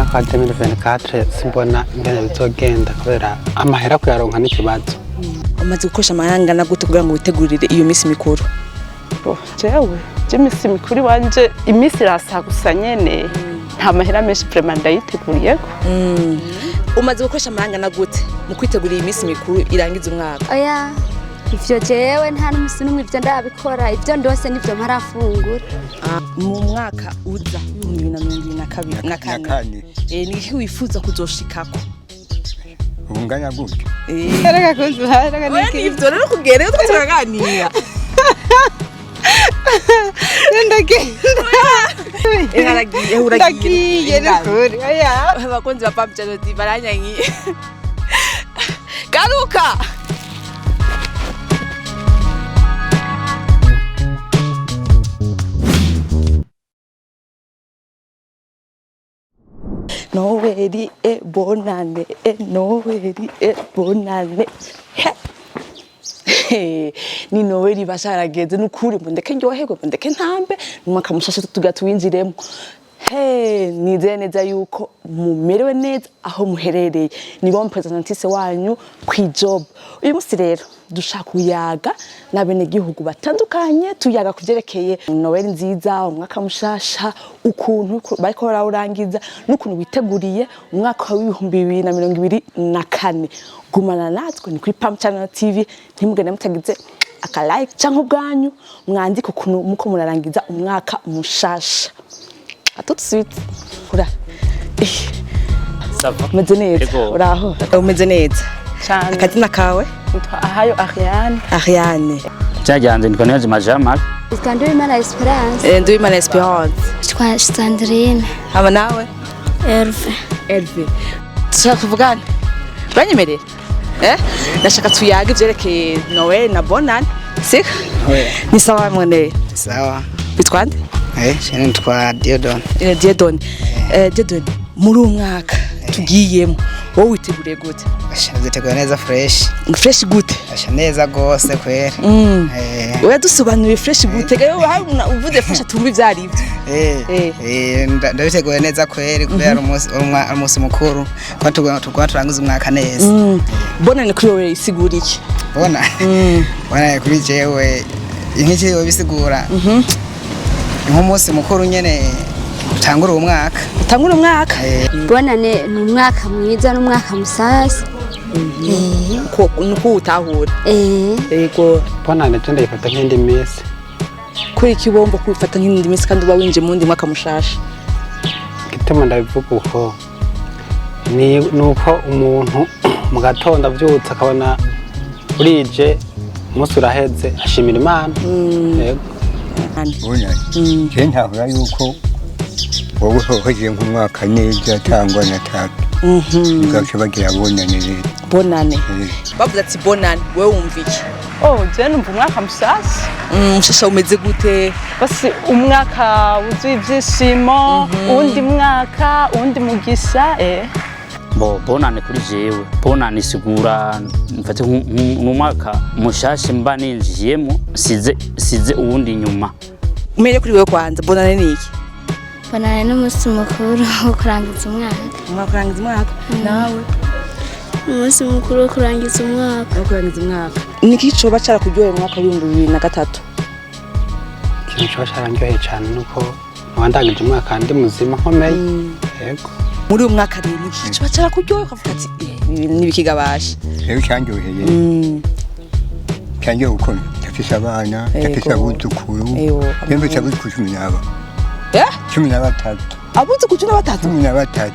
umwaka wa 2024 simbona ingene bizogenda kubera amahera kuyaronka n'ikibazo. Umaze gukoresha amahanga na gute kugira ngo witegurire iyo misi mikuru? Jewe imisi mikuru wanje imisi irasa gusa nyene nta mahera menshi vraiment ndayiteguriyeko. Umaze gukoresha amahanga na gute mu kwitegurira iyi misi mikuru irangiza umwaka? Oya ivyo jewe nta n'umusi n'umwe ivyo ndabikora, ivyo ndose nivyo mparafungura. Mu mwaka uza 2022 ni iki wifuza kuzoshikako? Unganya gute? Reka kunzura reka niki. Ivyo rero kugere utwo turaganira. Ndagiye n'ukuri oya abakunzi ba Pam Channel baranyanyi garuka Noeli e bonane Noeli e bonane ni Noeli basharageze n'ukuri mbondeke ndyoherwe mbondeke ntambe umwaka mushasha tugatwinjiremo. Nizeye neza yuko mumerewe neza aho muherereye. Ni bo representative wanyu kwijob. Uyu musi rero dushaka kuyaga nabene gihugu batandukanye tuyaga kuvyerekeye Noel nziza umwaka mushasha ukuntu bariko barawurangiza n'ukuntu witeguriye umwaka wa 2024. Gumana natwe ni kuri Pam Channel TV ntimugende mutagize aka like canke ubwanyu mwandike ukuntu muko murarangiza umwaka mushasha. Tout de suite. Ura. Ça va? Meze neza. Uraho. Umeze neza. Cyane. Akazina kawe? Ahayo Ariane. Ariane. Cyajanze ndiko neza Majamal. Nduwimana Esperance. Nduwimana Esperance. Twa Sandrine. Aba nawe? Herve. Tushaka kuvugana. Banyemerera. Ndashaka tuyaga ivyerekeye Noel na Bonane. Sika? Ni sawa mwene. Sawa. Bitwande? Shene twa Diodon. Diodon. Diodon muri umwaka tugiyemo. Wowe witeguriye gute? Ashaziteguye neza fresh. Fresh gute? Asha neza gose kwera. Oya dusobanuye fresh gute? Gayo uvuze fresh tumbi vyari ivyo. Ndabiteguye neza kwera kubera umunsi mukuru kwa turanguza umwaka neza. Bonane kuri wowe isigura iki? Bona kuri jewe inkiki yo bisigura. Nk'umunsi mukuru nyene utangura umwaka. Utangura umwaka? Bonane ni umwaka mwiza n'umwaka musasa. Nuko utahura. Yego. Bonane tende ifata nk'indi misi. Kuri kibombo kwifata nk'indi misi kandi uba winje mu ndi mwaka mushasha. Gitema ndabivuga uko ni nuko umuntu mu gatondo avyutse akabona urije umunsi uraheze ashimira Imana. Yego. Kenya hura yuko wowe hoje nk'umwaka neza tangwa na tatu. Gace bagira bonane rero. Bonane. Bavuze ati Bonane wewe wumva iki? Je numva umwaka musasa. Mushasha umeze gute? Basi umwaka wuzuye ivyishimo, undi mwaka, undi mugisha Bonane kuri jewe. Bonane isigura mfate nk'umwaka mushasha mba ninjiyemo size uwundi nyuma. Umere kuri wewe kwanza Bonane ni iki? Bonane n'umusi mukuru wo kurangiza umwaka. Umwaka kurangiza umwaka. Nawe? Umusi mukuru wo kurangiza umwaka. Wo kurangiza umwaka. Niki coba cara kuryohera umwaka wa 2023? Ikintu coba carandyoheye cyane nuko wandangije umwaka ndi muzima nkomeye. Yego. Muri uyu mwaka rero niki coba cara kuryohera ukavuga ati nibikigabasha. Rero cyanyoheye. Cyanyoheye uko tafisha abana, tafisha abuzukuru. Nembe cyabuzukuru 10 13. Abuzukuru 13? 13.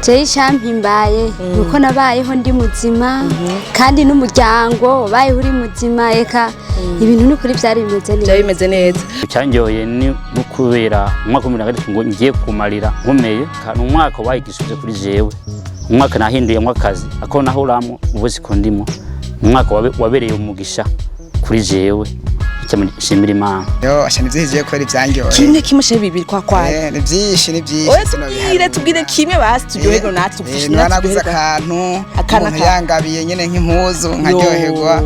Je ishampimbaye nuko nabayeho ndi muzima kandi n'umuryango baye uri muzima eka ibintu n'ukuri byari bimeze neza. Byari bimeze neza. Cyanyoye ni gukubera umwaka wa 2023 ngo ngiye kumarira nkomeye kandi umwaka wayigishije kuri jewe. Umwaka nahinduye mwakazi ako nahoramo ubose ko ndimo. Umwaka wabereye umugisha kuri jewe. Shimira Imana. Yo asha nivyije ko ari byanyoye. Kimwe kimushe bibiri kwa kwaye. Ni byinshi ni byinshi. Oya tubwire kimwe basi turyoherwa natwe tufishina. Nanaguza akantu yangabiye nyene nk'impuzu nkaryoherwa.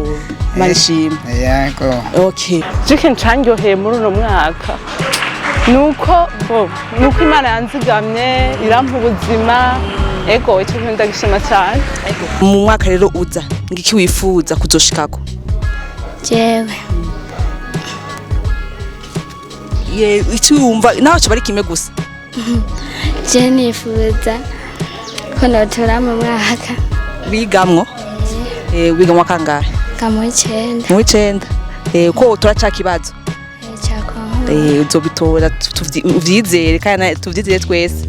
Marishima. Yego. Okay. Chicken cyanyoheye muri uno mwaka. nuko Imana yanzigamye irampa ubuzima ego icyo kintu ndagishima cyane. Mu mwaka rero uza ngiki wifuza kuzoshikako? jewe Icyo wumva naho cyo bari kimwe gusa? je nifuza ko notora mu mwaka Bigamwo wiga mu kangahe? kamu 9 mu 9 ko turaca kibazo cyako uzobitora tuvyizere kandi tuvyizere twese.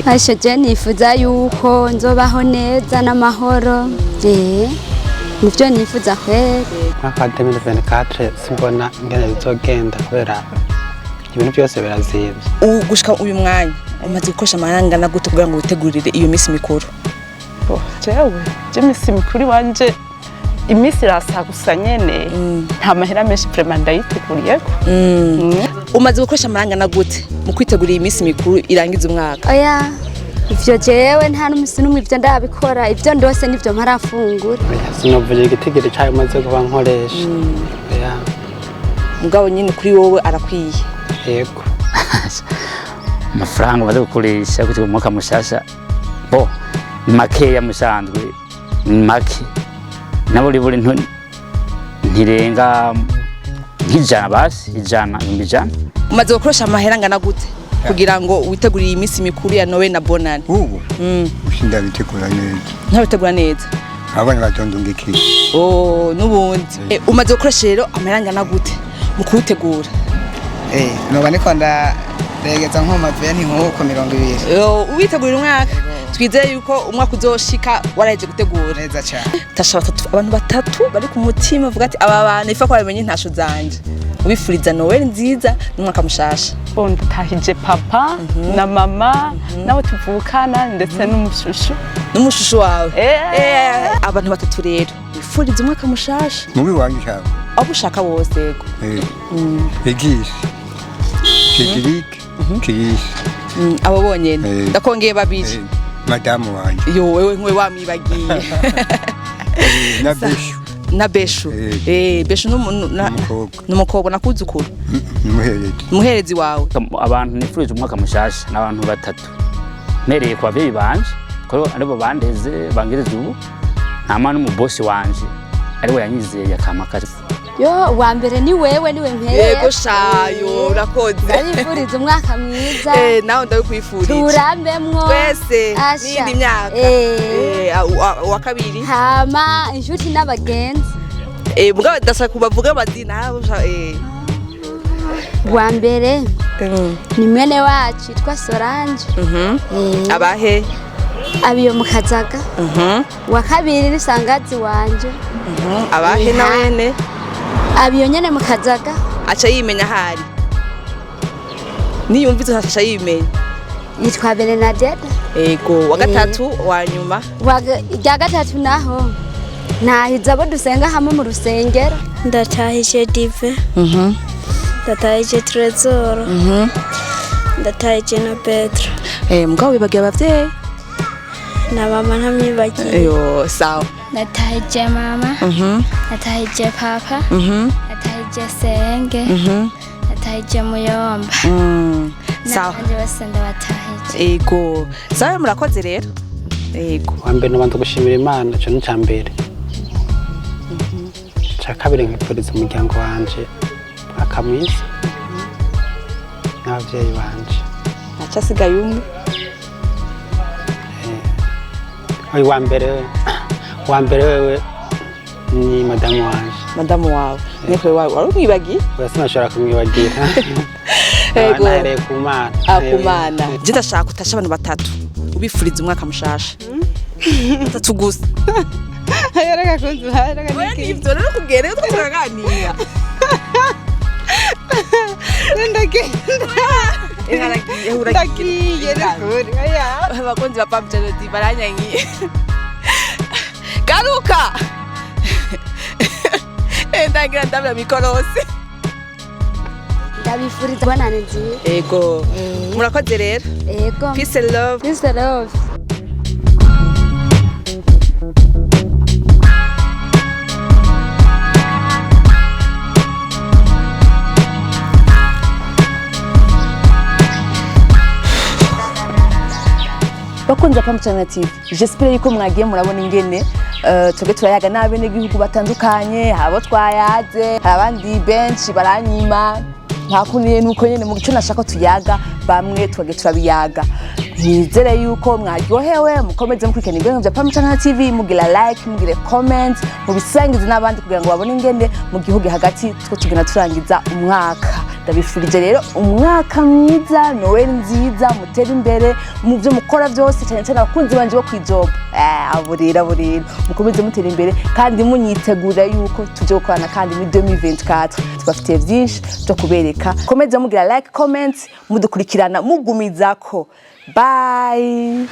Asha je nifuza yuko nzobaho neza n'amahoro nivyo nifuza kwera. mwaka wa 2024 simbona ingene bizogenda kubera ibintu byose birazimvye. Gushika uyu mwanya umaze gukoresha amahanga na gute kugira ngo witegurire iyo misi mikuru? Jewe imisi mikuru wanje imisi irasa gusa nyene nta mahera menshi vraiment ndayiteguriye ko. Umaze gukoresha amahanga na gute mu kwitegurira imisi mikuru irangiza umwaka? Oya ivyo jewe nta n'umisi n'umwe ivyo ndabikora, ivyo ndose nivyo marafungura. Sinovuye igitigiri cyayo maze kuba nkoresha. Mugabo nyine kuri wowe arakwiye. Yego. Amafaranga maze gukoresha kugira umwaka mushasha make ya musanzwe make nabo liburi ntirenga nk'ijana basi ijana. Umaze gukoresha amahera ngana gute kugira ngo witegurire imisi mikuru ya Noel na Bonane? Ubu ushinda bitegura neza. Ntabitegura neza abana batondunga iki? Nubundi umaze gukoresha rero amahera ngana gute mu kuwitegura? noba niko ndaregeza nko mavye nko 20. Uwitegurira umwaka twizeye yuko umwaka uzoshika waraje gutegura neza cyane. Tasha abantu batatu bari ku mutima vuga ati aba bana ifa ko bamenye intasho zanje ubifuriza Noel nziza n'umwaka mushasha. Ndatahije papa na mama nabo tuvukana ndetse n'umushushu wawe. Abantu batatu rero bifuriza umwaka mushasha mubi wanyu cyabo abo ushaka bose yego. Egisi Cedric Kirisi abo bonyene ndakongeye babiri madamu wanyu wewe nkwe wamwibagiye na Beshu Beshu n'umukobwa nakuzukuru muherezi wawe. Abantu nifurije umwaka mushasha n'abantu batatu mereye kwa byeyi banje ko aribo bandeze bangireze ubu nta mwana mu boss wanje ariwe yanyizeye yakamakaje. Wa mbere ni wewe niwe mpere. Yego shayo urakoze. Ndabifuriza umwaka mwiza. Nawe ndabikwifurije. Turambemwo twese n'indi myaka. Wa kabiri hama inshuti n'abagenzi. Mugabo ndasa kubavuga amazina wa mbere ni mwene wacu yitwa Solange. Abahe abiyo mukazaga. Wa kabiri ni sangazi wanje. Abahe na wene abiyo nyene mukazaga aca yimenya hari niyumvize aca yimenya yitwa Bernadette. Ego wa gatatu wa nyuma ya gatatu naho nahiza abo dusenga hamwe mu rusengero. Ndatahije Dive ndatahije Trezor ndatahije na Petro. Mugabo wibagiye abavyeyi na mama ntamwibagiye. Sawa. Natahije mama natahije papa natahije senge natahije muyomba. Sawa nanje bose ndabatahije. Ego sawa murakoze rero. Ego wa mbere nabanza gushimira Imana cyo n'icya mbere. Cya kabiri nkipfuriza umuryango wanje akamwiza n'abavyeyi banje. Acha sigaye umwe. Wa mbere wewe ni madamu wanje. Madamu wawe niko wawe wari umwibagiye? Sinashobora kumwibagira. Ego nahereye ku Mana. Ku Mana. Je ndashaka utasha abantu batatu ubifuriza umwaka mushasha. Batatu gusa. Yaraka kunzu haraka niki. Ivyo rero kugere ko turaganira. Ndagiye rero aya abakunzi ba Pam Charity baranyangiye. Garuka ndagira ndabira mikorose. Ndabifuriza Bonane nziza. Ego murakoze rero. Ego Peace and love. Peace and love. bakunze Pam Channel TV, j'espère yuko mwagiye murabona ingene twebwe turayaga n'abene gihugu batandukanye, habo twayaze, abandi benshi baranyima ntakuniye nuko nyene mu gico nashaka tuyaga bamwe twage turabiyaga. Nizere yuko mwaryohewe, mukomeze mukurikirana ibintu bya Pam Channel TV, mugira like, mugire comment, mubisangize n'abandi kugira ngo babone ingene mu gihugu hagati two tugena turangiza umwaka. Ndabifurije rero umwaka mwiza, Noel nziza, mutera imbere mu byo mukora byose, cyane cyane abakunzi banje bo kwijob. Aburira mukomeze mutera imbere kandi munyitegura yuko tuje gukorana kandi muri 2024 tubafitiye byinshi byo kubereka. Komeze mugira like, comment, mudukurikirana mugumizako. Bye.